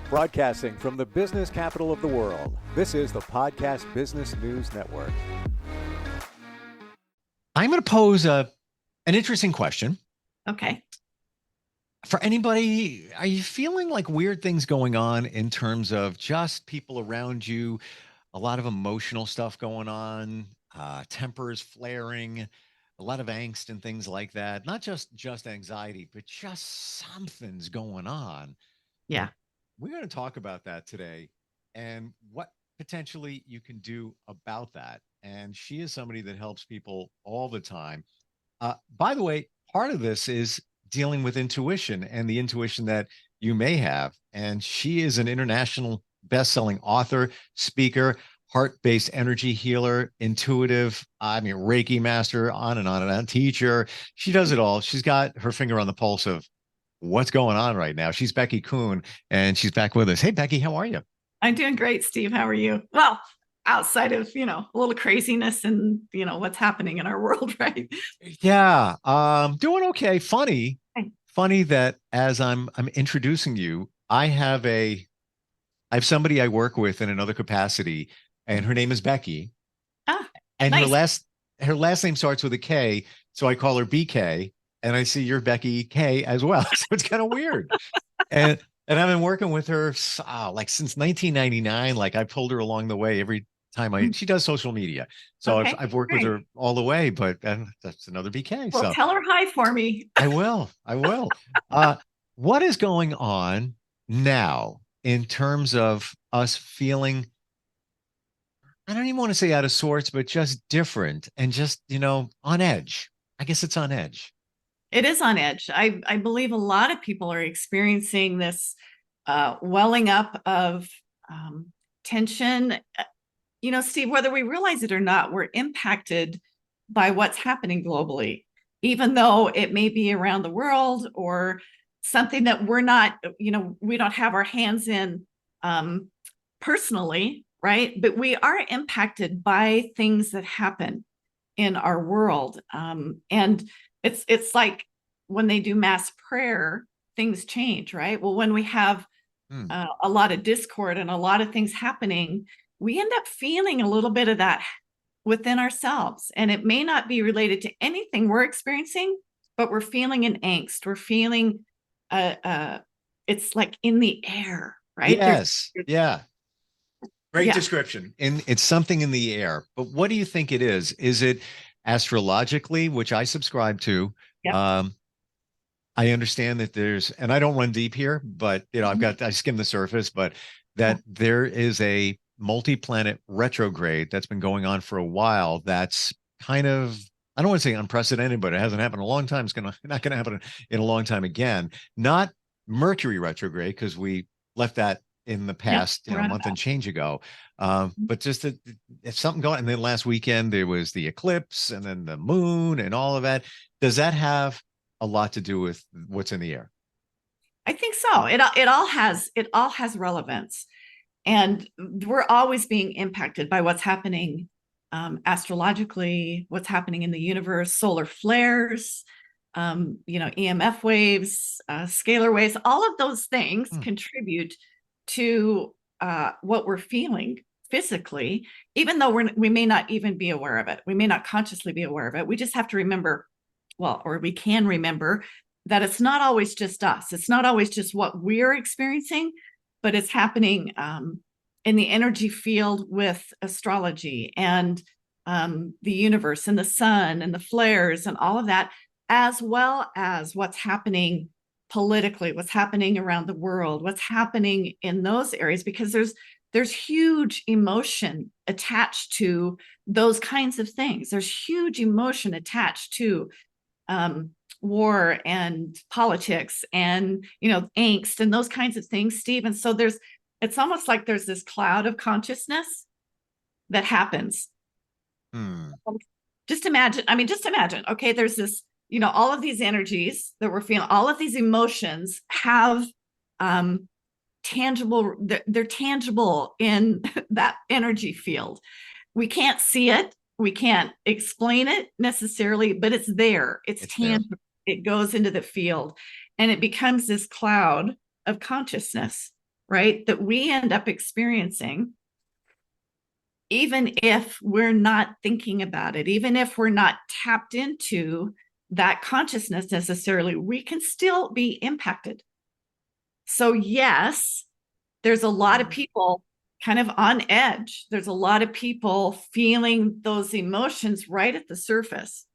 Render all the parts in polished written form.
Broadcasting from the business capital of the world, this is the Podcast Business News Network. I'm going to pose an interesting question. Okay. For anybody, are you feeling like weird things going on in terms of just people around you, a lot of emotional stuff going on, tempers flaring, a lot of angst and things like that? Not just anxiety, but just something's going on. Yeah. We're going to talk about that today and what potentially you can do about that. And she is somebody that helps people all the time. By the way, part of this is dealing with intuition and the intuition that you may have. And she is an international best-selling author, speaker, heart-based energy healer, intuitive, Reiki master, on and on, teacher. She does it all. She's got her finger on the pulse of what's going on right now. She's Becki Koon, and she's back with us. Hey, Becki, how are you? I'm doing great, Steve. How are you? Well, outside of, a little craziness and, what's happening in our world, right? Yeah, doing okay. Funny that as I'm introducing you, I have somebody I work with in another capacity, and her name is Becki. And nice. her last name starts with a K, so I call her BK, and I see you're Becki K as well. So it's kind of weird. and I've been working with her like since 1999. Like I pulled her along the way every time she does social media. So okay, I've worked with her all the way, but that's another BK. Well, so tell her hi for me. I will. What is going on now in terms of us feeling, I don't even want to say out of sorts, but just different and just, on edge. I guess it's on edge. It is on edge. I believe a lot of people are experiencing this welling up of tension. Steve, whether we realize it or not, we're impacted by what's happening globally, even though it may be around the world or something that we're not, we don't have our hands in personally, right? But we are impacted by things that happen in our world. And it's like when they do mass prayer, things change, right? Well, when we have a lot of discord and a lot of things happening, we end up feeling a little bit of that within ourselves. And it may not be related to anything we're experiencing, but we're feeling an angst. We're feeling it's like in the air, right? Yes. Yeah. Great description. And it's something in the air. But what do you think it is? Is it astrologically, which I subscribe to? Yep. I understand that and I don't run deep here, but I skim the surface, but that there is a multi-planet retrograde that's been going on for a while. That's kind of, I don't want to say unprecedented, but it hasn't happened in a long time. It's not going to happen in a long time again. Not Mercury retrograde, because we left that in the past, a month and change ago. But just if something going, and then last weekend there was the eclipse and then the moon and all of that. Does that have a lot to do with what's in the air? I think so. It all has relevance, and we're always being impacted by what's happening astrologically, what's happening in the universe, solar flares, EMF waves, scalar waves. All of those things contribute to what we're feeling physically, even though we may not even be aware of it. We may not consciously be aware of it. We just have to remember, or we can remember, that it's not always just us. It's not always just what we're experiencing, but it's happening in the energy field with astrology and the universe and the sun and the flares and all of that, as well as what's happening politically, what's happening around the world, what's happening in those areas, because there's huge emotion attached to those kinds of things. There's huge emotion attached to war and politics and, angst and those kinds of things, Steve. And so it's almost like there's this cloud of consciousness that happens. Just imagine, okay, there's this, all of these energies that we're feeling, all of these emotions have they're tangible in that energy field. We can't see it. We can't explain it necessarily, but it's there. It's tangible. There. It goes into the field and it becomes this cloud of consciousness. right, that we end up experiencing, even if we're not thinking about it, even if we're not tapped into that consciousness necessarily, we can still be impacted. So yes, there's a lot of people kind of on edge. There's a lot of people feeling those emotions right at the surface.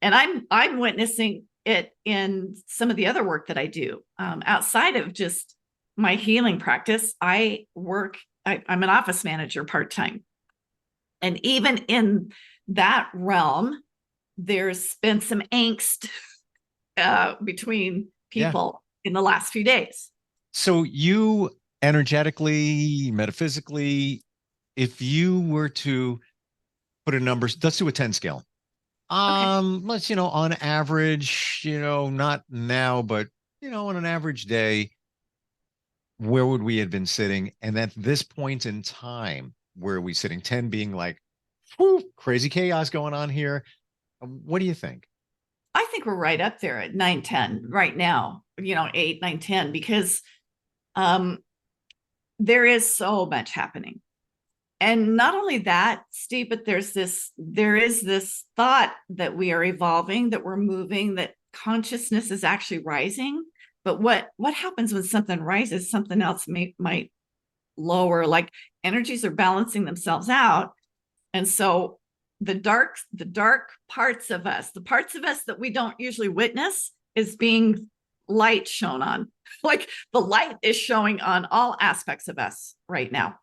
And I'm witnessing it in some of the other work that I do. Outside of just my healing practice, I'm an office manager part-time. And even in that realm, there's been some angst between Yeah. people in the last few days. So you energetically, metaphysically, if you were to put a number, let's do a 10 scale. Okay. Let's, on average, not now, but on an average day, where would we have been sitting? And at this point in time, where are we sitting? 10 being like, whew, crazy chaos going on here. What do you think? I think we're right up there at 9, 10 right now, 8, 9, 10, because there is so much happening. And not only that, Steve, but there is this thought that we are evolving, that we're moving, that consciousness is actually rising. But what happens when something rises, something else might lower, like energies are balancing themselves out. And so the dark parts of us, the parts of us that we don't usually witness, is being light shown on. Like the light is showing on all aspects of us right now.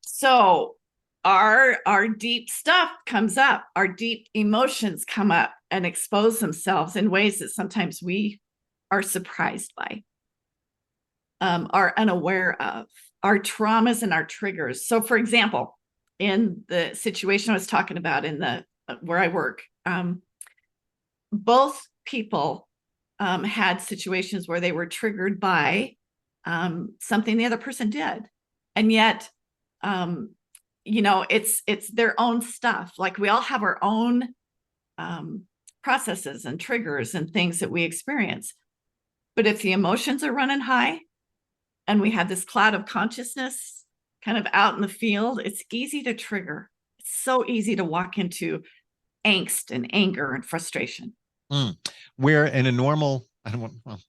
So our deep stuff comes up, our deep emotions come up and expose themselves in ways that sometimes we are surprised by, are unaware of, our traumas and our triggers. So for example, in the situation I was talking about in the where I work, both people had situations where they were triggered by something the other person did, and yet it's their own stuff. Like we all have our own processes and triggers and things that we experience. But if the emotions are running high and we have this cloud of consciousness kind of out in the field, it's easy to trigger. It's so easy to walk into angst and anger and frustration. Where in a normal,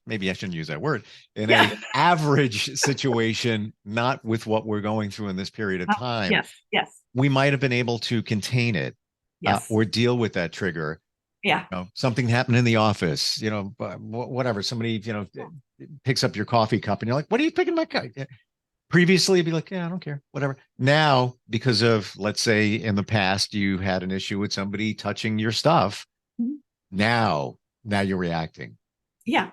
maybe I shouldn't use that word, in a average situation, not with what we're going through in this period of time, yes, we might have been able to contain it, yes, or deal with that trigger. Yeah. Something happened in the office, whatever, somebody, picks up your coffee cup and you're like, what are you picking my cup? Previously, you'd be like, yeah, I don't care, whatever. Now, because of, let's say in the past, you had an issue with somebody touching your stuff. Mhm. Now you're reacting. Yeah.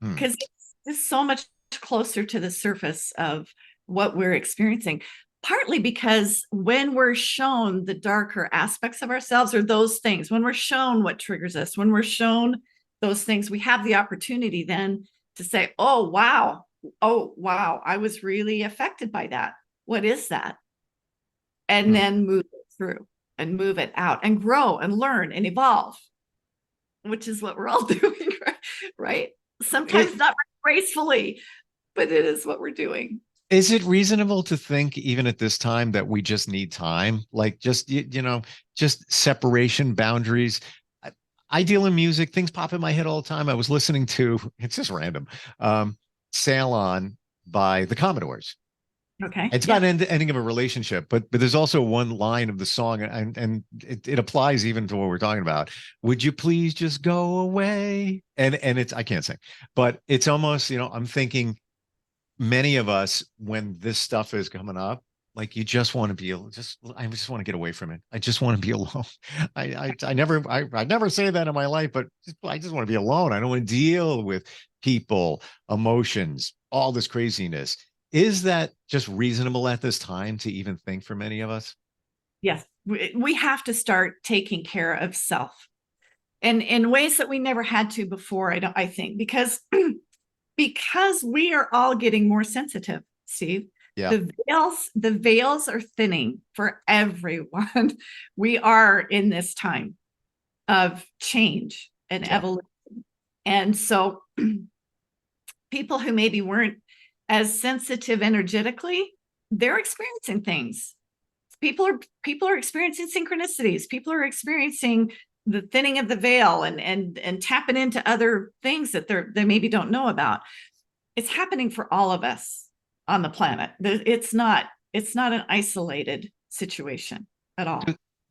Because it's so much closer to the surface of what we're experiencing. Partly because when we're shown the darker aspects of ourselves, or those things, when we're shown what triggers us, when we're shown those things, we have the opportunity then to say, oh, wow, I was really affected by that. What is that? And then move it through and move it out and grow and learn and evolve, which is what we're all doing, right? Sometimes not gracefully, but it is what we're doing. Is it reasonable to think, even at this time, that we just need time? Like just, just separation, boundaries. I deal in music. Things pop in my head all the time. I was listening to, it's just random, Sail On by the Commodores. Okay. It's about ending of a relationship, but there's also one line of the song, and it applies even to what we're talking about. Would you please just go away? And it's, I can't sing, but it's almost, I'm thinking, many of us, when this stuff is coming up, like you just want to be I just want to get away from it. I just want to be alone. I never say that in my life, but I just want to be alone. I don't want to deal with people, emotions, all this craziness. Is that just reasonable at this time to even think for many of us? Yes, we have to start taking care of self, and in ways that we never had to before. I think because we are all getting more sensitive, Steve. Yeah. The veils are thinning for everyone. We are in this time of change and evolution. And so people who maybe weren't as sensitive energetically, they're experiencing things. People are experiencing synchronicities. People are experiencing the thinning of the veil and tapping into other things that they maybe don't know about. It's happening for all of us on the planet. It's not an isolated situation at all.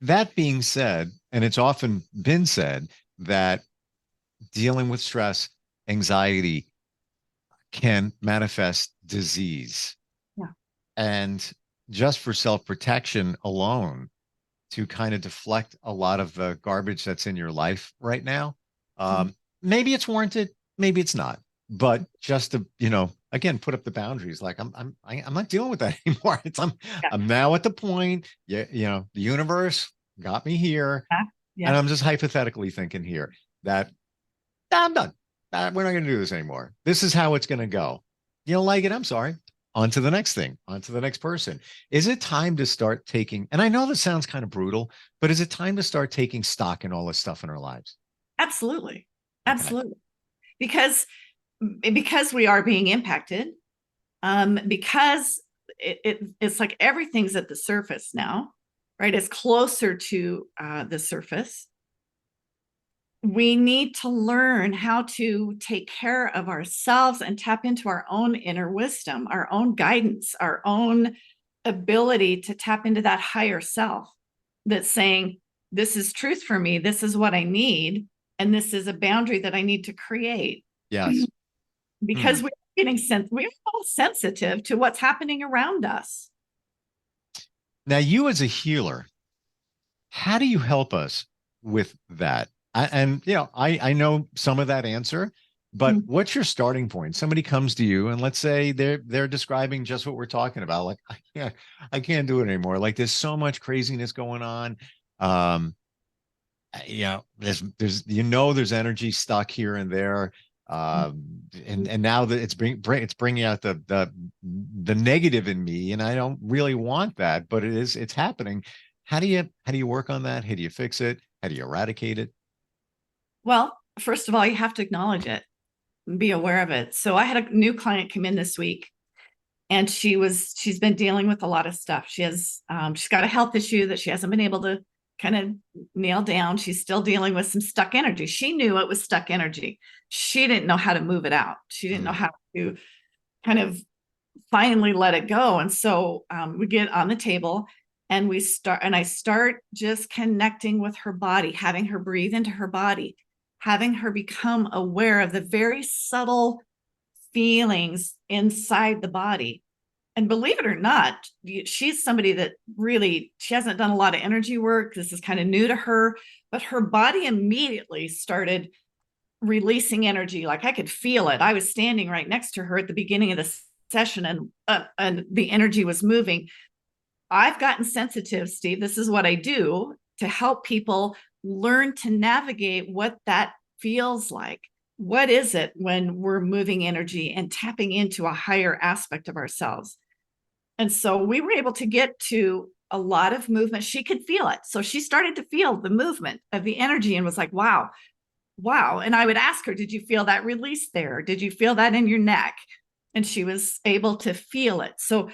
That being said, and it's often been said that dealing with stress, anxiety can manifest disease. Yeah. And just for self-protection alone, to kind of deflect a lot of the garbage that's in your life right now. Maybe it's warranted, maybe it's not, but just to, again, put up the boundaries. Like I'm not dealing with that anymore. I'm now at the point, the universe got me here, and I'm just hypothetically thinking here that I'm done. We're not going to do this anymore. This is how it's going to go. You don't like it? I'm sorry. On to the next thing, on to the next person. Is it time to start taking, and I know this sounds kind of brutal, but is it time to start taking stock in all this stuff in our lives? Absolutely. Okay. Absolutely. Because we are being impacted, because it's like everything's at the surface now, right? It's closer to the surface. We need to learn how to take care of ourselves and tap into our own inner wisdom, our own guidance, our own ability to tap into that higher self that's saying, this is truth for me. This is what I need. And this is a boundary that I need to create. Yes. Because we're all sensitive to what's happening around us. Now, you as a healer, how do you help us with that? I know some of that answer, but what's your starting point? Somebody comes to you and let's say they're describing just what we're talking about. Like, I can't do it anymore. Like there's so much craziness going on. There's energy stuck here and there. And now that it's bringing out the negative in me, and I don't really want that, but it's happening. How do you work on that? How do you fix it? How do you eradicate it? Well, first of all, you have to acknowledge it and be aware of it. So I had a new client come in this week, and she's been dealing with a lot of stuff. She's got a health issue that she hasn't been able to kind of nail down. She's still dealing with some stuck energy. She knew it was stuck energy. She didn't know how to move it out. She didn't know how to kind of finally let it go. And so we get on the table and I start just connecting with her body, having her breathe into her body, having her become aware of the very subtle feelings inside the body. And believe it or not, she's somebody that she hasn't done a lot of energy work. This is kind of new to her, but her body immediately started releasing energy. Like I could feel it. I was standing right next to her at the beginning of the session, and the energy was moving. I've gotten sensitive, Steve. This is what I do to help people learn to navigate what that feels like. What is it when we're moving energy and tapping into a higher aspect of ourselves? And so we were able to get to a lot of movement. She could feel it. So she started to feel the movement of the energy and was like, wow. And I would ask her, did you feel that release there? Did you feel that in your neck? And she was able to feel it. So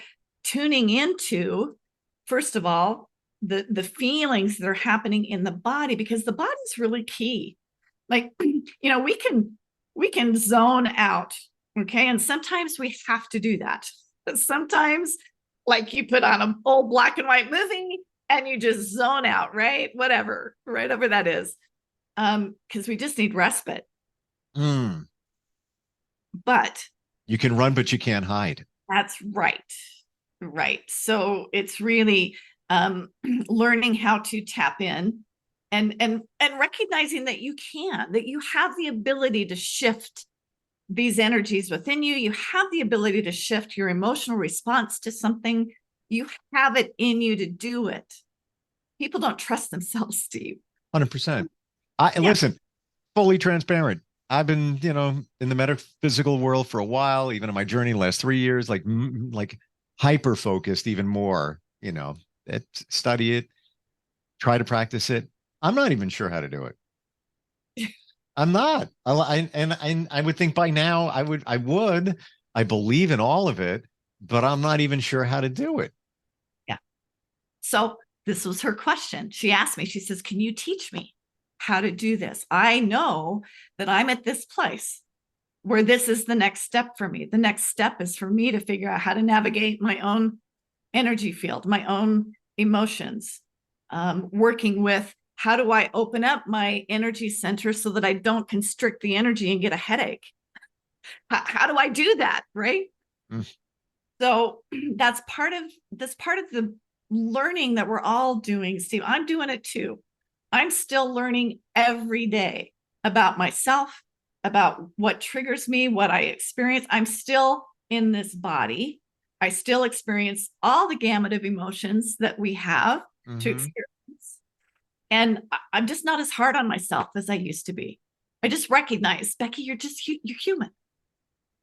tuning into, first of all, the feelings that are happening in the body, because the body's really key. Like, we can zone out. Okay. And sometimes we have to do that. But sometimes, like, you put on an old black and white movie and you just zone out, right? Whatever that is. Because we just need respite. But you can run, but you can't hide. That's right. Right. So it's really learning how to tap in and recognizing that you have the ability to shift these energies within you. You have the ability to shift your emotional response to something. You have it in you to do it. People don't trust themselves, Steve. 100%. Listen, fully transparent. I've been, in the metaphysical world for a while, even in my journey the last 3 years, like hyper focused even more, study it, try to practice it. I'm not even sure how to do it. I'm not. I would think by now I believe in all of it, but I'm not even sure how to do it. Yeah. So this was her question. She asked me, she says, can you teach me how to do this? I know that I'm at this place where this is the next step for me. The next step is for me to figure out how to navigate my own energy field, my own emotions, working with how do I open up my energy center so that I don't constrict the energy and get a headache? How do I do that? Right. Mm. So that's part of the learning that we're all doing, Steve. I'm doing it too. I'm still learning every day about myself, about what triggers me, what I experience. I'm still in this body. I still experience all the gamut of emotions that we have to Mhm. experience. And I'm just not as hard on myself as I used to be. I just recognize, Becki, you're human,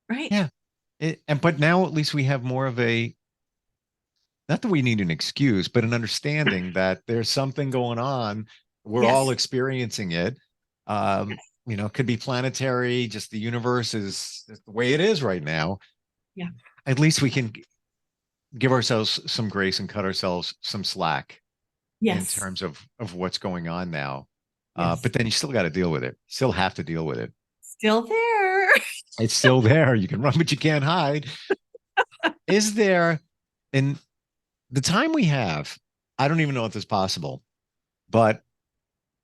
right? Yeah. But now at least we have more of a, not that we need an excuse, but an understanding that there's something going on. We're all Yes. experiencing it. It could be planetary, just the universe is the way it is right now. Yeah. At least we can give ourselves some grace and cut ourselves some slack in Yes. terms of what's going on now. Yes. But then you still got to deal with it. Still have to deal with it. Still there. It's still there. You can run, but you can't hide. Is there, in the time we have, I don't even know if this is possible, but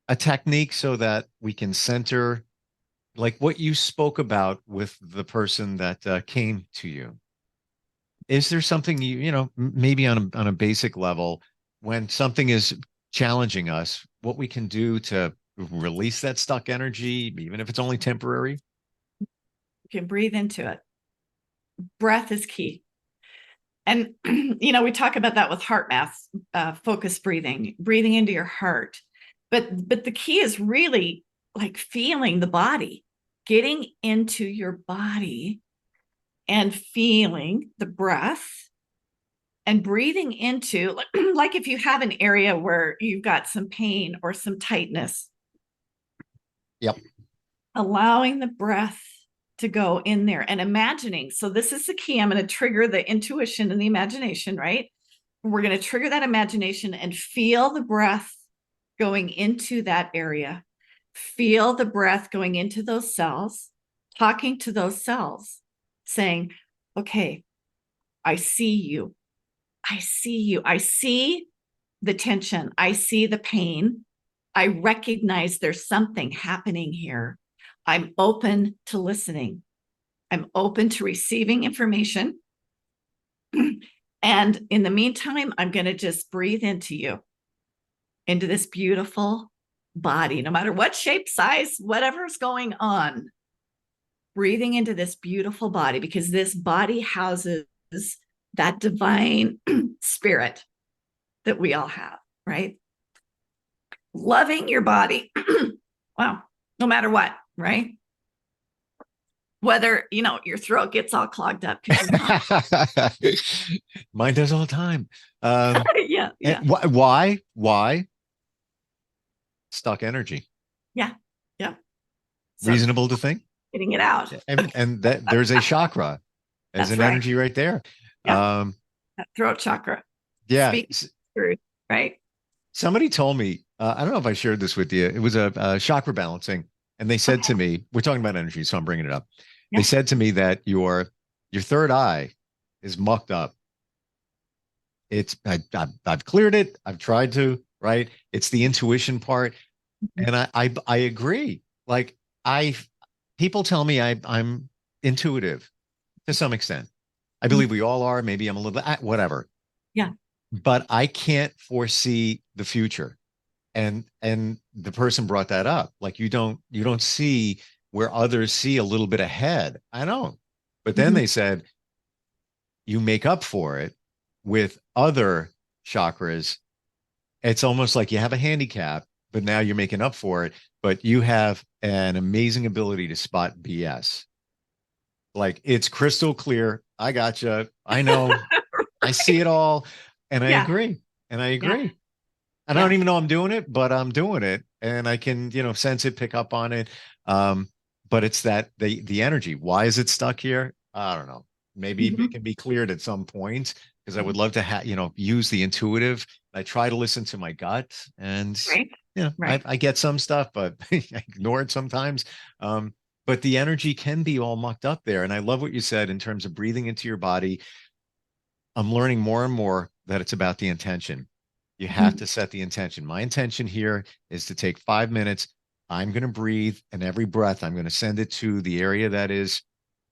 a technique so that we can center, like what you spoke about with the person that came to you. Is there something maybe on a basic level, when something is challenging us, what we can do to release that stuck energy, even if it's only temporary? You can breathe into it. Breath is key. And, we talk about that with heart math, focus breathing into your heart. But the key is really like feeling the body, getting into your body and feeling the breath and breathing into, like if you have an area where you've got some pain or some tightness, Yep. allowing the breath to go in there and imagining. So this is the key. I'm going to trigger the intuition and the imagination, right? We're going to trigger that imagination and feel the breath going into that area. Feel the breath going into those cells, talking to those cells, saying, okay, I see you. I see you. I see the tension. I see the pain. I recognize there's something happening here. I'm open to listening. I'm open to receiving information. And in the meantime, I'm going to just breathe into you, into this beautiful body, no matter what shape, size, whatever's going on. Breathing into this beautiful body, because this body houses that divine spirit that we all have, right? Loving your body. Wow. No matter what, right? Whether, your throat gets all clogged up because you're Mine does all the time. yeah, And yeah. why stuck energy? Yeah, yeah. So Reasonable to think. getting it out. And that there's a chakra as That's an right. energy right there. Yeah. That throat chakra. Yeah. Speak through, right? Somebody told me, I don't know if I shared this with you. It was a chakra balancing, and they said Okay. to me, we're talking about energy, so I'm bringing it up. They Yeah. said to me that your third eye is mucked up. I've cleared it. I've tried to, right? It's the intuition part, and I agree. Like I people tell me I'm intuitive to some extent. I believe we all are. Maybe I'm a little whatever, Yeah. but I can't foresee the future. And the person brought that up. Like you don't see where others see a little bit ahead. I don't. But then Mhm. they said you make up for it with other chakras. It's almost like you have a handicap, but now you're making up for it. But you have an amazing ability to spot BS. Like it's crystal clear. I gotcha. I know. I see it all. And I Yeah. agree. And I Yeah. agree. And I don't even know I'm doing it, but I'm doing it, and I can, sense it, pick up on it. Um, but it's that the energy. Why is it stuck here? I don't know. Maybe it Mhm. can be cleared at some point because I would Mhm. love to use the intuitive. I try to listen to my gut, and Right. I, Right. I get some stuff, but I ignore it sometimes. Um, but the energy can be all mucked up there. And I love what you said in terms of breathing into your body. I'm learning more and more that it's about the intention. You have Mhm. to set the intention. My intention here is to take 5 minutes. I'm going to breathe, and every breath, I'm going to send it to the area that is,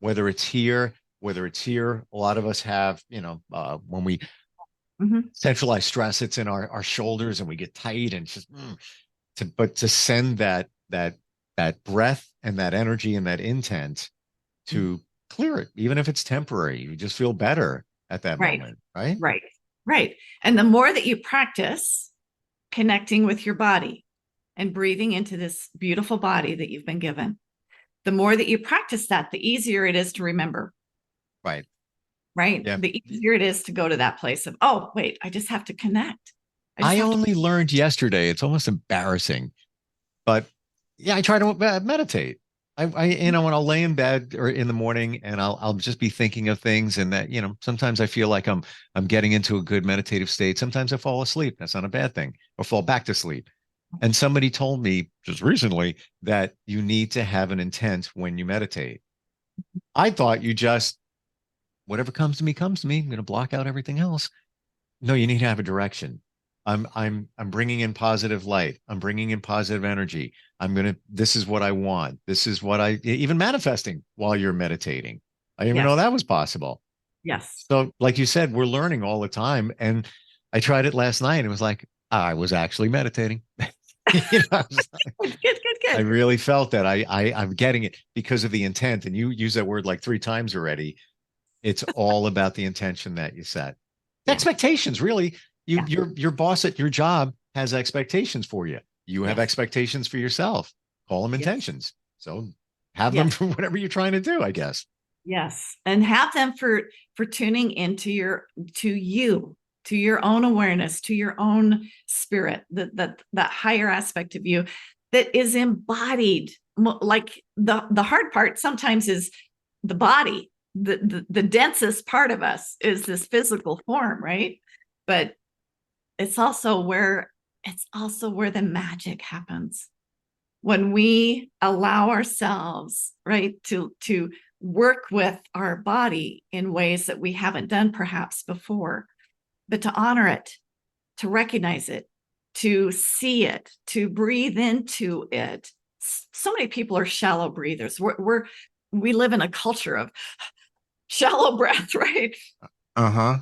whether it's here. A lot of us have, when we Mhm. centralize stress, it's in our shoulders and we get tight and just, but to send that breath and that energy and that intent Mhm. to clear it, even if it's temporary, you just feel better at that Right. moment, right? Right. Right. And the more that you practice connecting with your body and breathing into this beautiful body that you've been given, the more that you practice that, the easier it is to remember, Right. right? Yeah. The easier it is to go to that place of, oh, wait, I just have to connect. I just I have to. only learned yesterday. It's almost embarrassing, but yeah, I try to meditate. When I'll lay in bed or in the morning and I'll just be thinking of things, and that, sometimes I feel like I'm getting into a good meditative state. Sometimes I fall asleep. That's not a bad thing, or fall back to sleep. And somebody told me just recently that you need to have an intent when you meditate. I thought you just, whatever comes to me, comes to me. I'm going to block out everything else. No, you need to have a direction. I'm bringing in positive light. I'm bringing in positive energy. This is what I want. This is what even manifesting while you're meditating. I didn't even know Yes. that was possible. Yes. So, like you said, we're learning all the time. And I tried it last night and it was like, I was actually meditating. I was like, Good, good, good, I good. really felt that I'm getting it because of the intent. And you use that word like 3 times already. It's all about the intention that you set. Yeah. Expectations, really. Yeah. Your boss at your job has expectations for you. You have Yes. expectations for yourself. Call them Yes. intentions. So have them Yes. for whatever you're trying to do, I guess. Yes. And have them for tuning into to you, to your own awareness, to your own spirit, that higher aspect of you that is embodied. Like the hard part sometimes is the body. The densest part of us is this physical form, right? But it's also where the magic happens when we allow ourselves, right, to work with our body in ways that we haven't done perhaps before, but to honor it, to recognize it, to see it, to breathe into it. So many people are shallow breathers. We live in a culture of shallow breath, right? Uh-huh.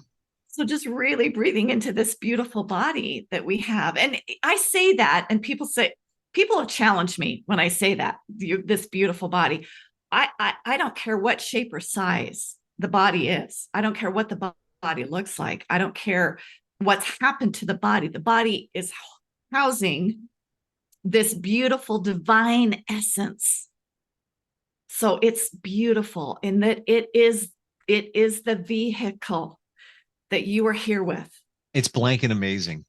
So just really breathing into this beautiful body that we have. And I say that, and people have challenged me when I say that, this beautiful body. I don't care what shape or size the body is. I don't care what the body looks like. I don't care what's happened to the body. The body is housing this beautiful divine essence. So it's beautiful in that it is the vehicle that you are here with. It's blank and amazing.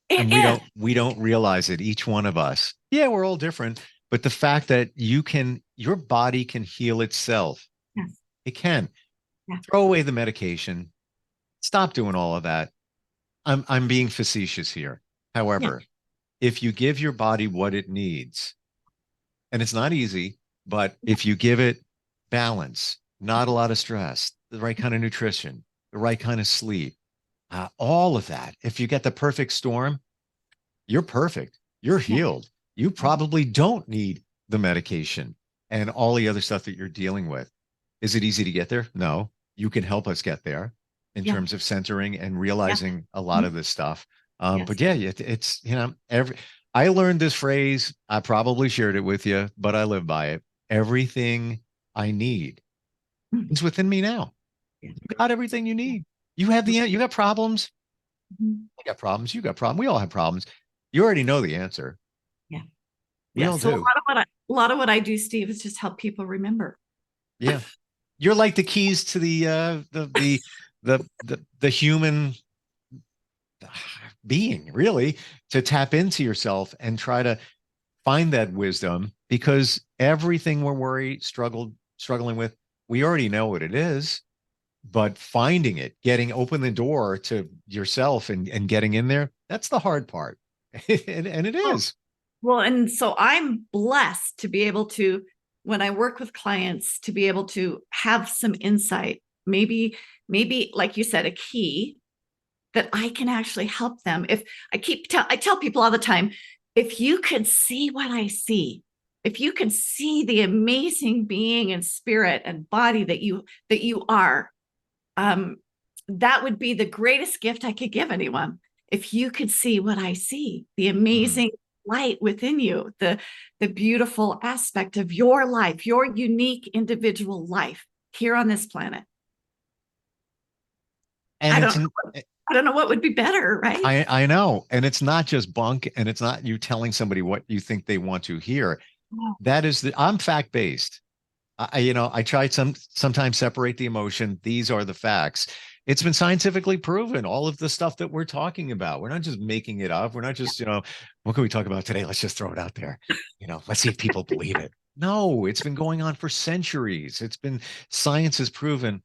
It And we is. don't realize it, each one of us. Yeah, we're all different, but the fact that your body can heal itself. Yes. It can. Yeah. Throw away the medication. Stop doing all of that. I'm being facetious here. Yeah. However, if you give your body what it needs, and it's not easy, but if you give it balance, not a lot of stress, the right kind of nutrition, the right kind of sleep, all of that, if you get the perfect storm, you're perfect. You're Yeah. healed. You probably don't need the medication and all the other stuff that you're dealing with. Is it easy to get there? No. You can help us get there in Yeah. terms of centering and Yeah. realizing a lot of this stuff. Yes. But yeah, it's I learned this phrase. I probably shared it with you, but I live by it. Everything I need Mhm. is within me now. Yeah. You got everything you Yeah. need. You got problems. Mhm. I got problems. You got problems. We all have problems. You already know the answer. Yeah. We Yeah. all So do. a lot of what I do, Steve, is just help people remember. Yeah. You're like the keys to the human being, really, to tap into yourself and try to find that wisdom, because everything we're struggling with, we already know what it is, but finding it, open the door to yourself and getting in there, that's the hard part. and it is. Well, and so I'm blessed to be able to, when I work with clients, to be able to have some insight, maybe like you said, a key that I can actually help them. If I tell people all the time, if you could see what I see, if you can see the amazing being and spirit and body that you are, that would be the greatest gift I could give anyone. If you could see what I see, the amazing light within you, the beautiful aspect of your life, your unique individual life here on this planet. And I don't know what would be better, right? I know. And it's not just bunk, and it's not you telling somebody what you think they want to hear. That is I'm fact-based. I try sometimes separate the emotion. These are the facts. It's been scientifically proven, all of the stuff that we're talking about. We're not just making it up. We're not just, what can we talk about today? Let's just throw it out there. Let's see if people believe it. No, it's been going on for centuries. Science has proven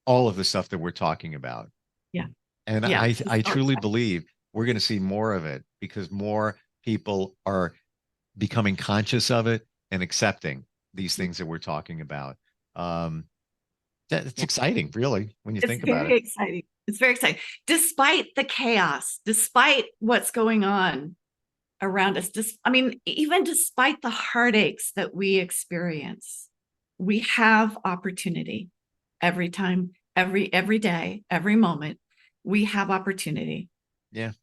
all of the stuff that we're talking about. Yeah. And I truly believe we're going to see more of it, because more people are becoming conscious of it and accepting these things that we're talking about. It's exciting, really, when you think about it. It's very exciting. Despite the chaos, despite what's going on around us, even despite the heartaches that we experience, we have opportunity every time, every day, every moment. We have opportunity to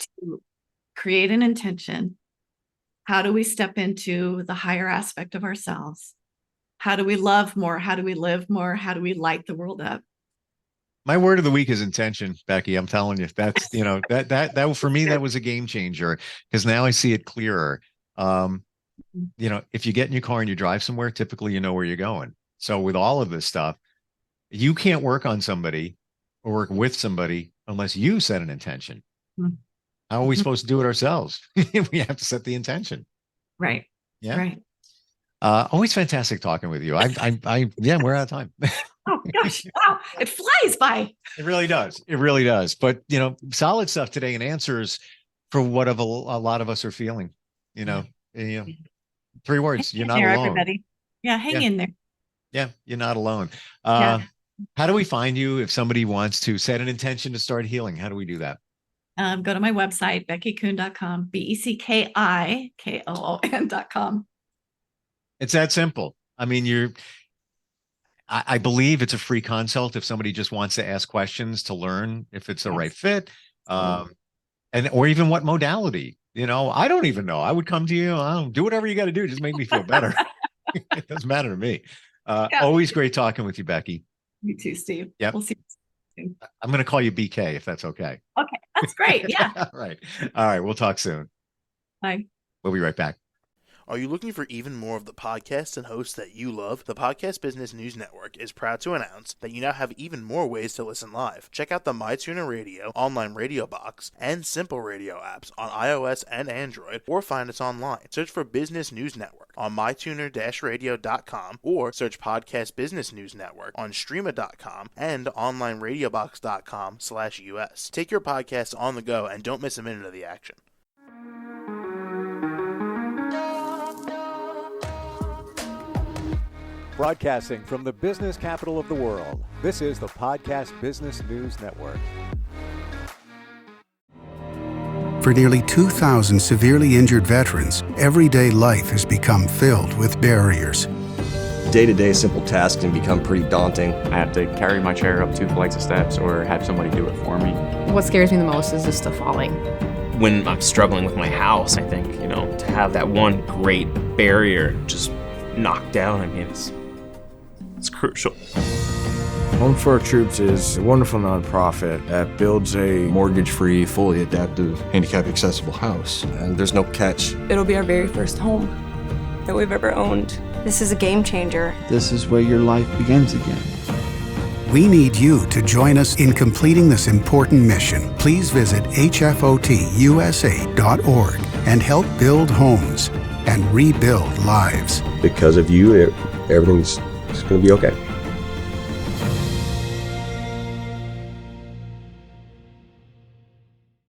create an intention. How do we step into the higher aspect of ourselves? How do we love more? How do we live more? How do we light the world up? My word of the week is intention, Becki. I'm telling you, that's, that for me, that was a game changer, because now I see it clearer. If you get in your car and you drive somewhere, typically you know where you're going. So with all of this stuff, you can't work on somebody or work with somebody unless you set an intention. Mm-hmm. How are we supposed to do it ourselves? We have to set the intention. Right. Yeah. Right. Always fantastic talking with you. We're out of time. Oh gosh, wow, it flies by. It really does. It really does. But solid stuff today, and answers for what a lot of us are feeling. 3 words. You're not alone. Everybody. Yeah, hang in there. Yeah, you're not alone. How do we find you if somebody wants to set an intention to start healing? How do we do that? Go to my website, BeckiKoon.com, BeckiKoon.com. It's that simple. I mean, I believe it's a free consult if somebody just wants to ask questions to learn if it's the right fit, or even what modality. I don't even know. I would come to you. Do whatever you got to do. Just make me feel better. It doesn't matter to me. Always great talking with you, Becki. You too, Steve. Yep. We'll see you soon. I'm going to call you BK if that's okay. Okay, that's great. Yeah. All right. We'll talk soon. Bye. We'll be right back. Are you looking for even more of the podcasts and hosts that you love? The Podcast Business News Network is proud to announce that you now have even more ways to listen live. Check out the MyTuner Radio, online radio box, and Simple Radio apps on iOS and Android, or find us online. Search for Business News Network on mytuner-radio.com, or search Podcast Business News Network on streama.com and onlineradiobox.com/US. Take your podcast on the go and don't miss a minute of the action. Broadcasting from the business capital of the world, this is the Podcast Business News Network. For nearly 2,000 severely injured veterans, everyday life has become filled with barriers. Day-to-day simple tasks can become pretty daunting. I have to carry my chair up 2 flights of steps or have somebody do it for me. What scares me the most is just the falling. When I'm struggling with my house, I think, to have that one great barrier just knocked down, it's crucial. Home for Our Troops is a wonderful nonprofit that builds a mortgage-free, fully adaptive, handicap-accessible house. And there's no catch. It'll be our very first home that we've ever owned. This is a game changer. This is where your life begins again. We need you to join us in completing this important mission. Please visit hfotusa.org and help build homes and rebuild lives. Because of you, everything's going to be okay.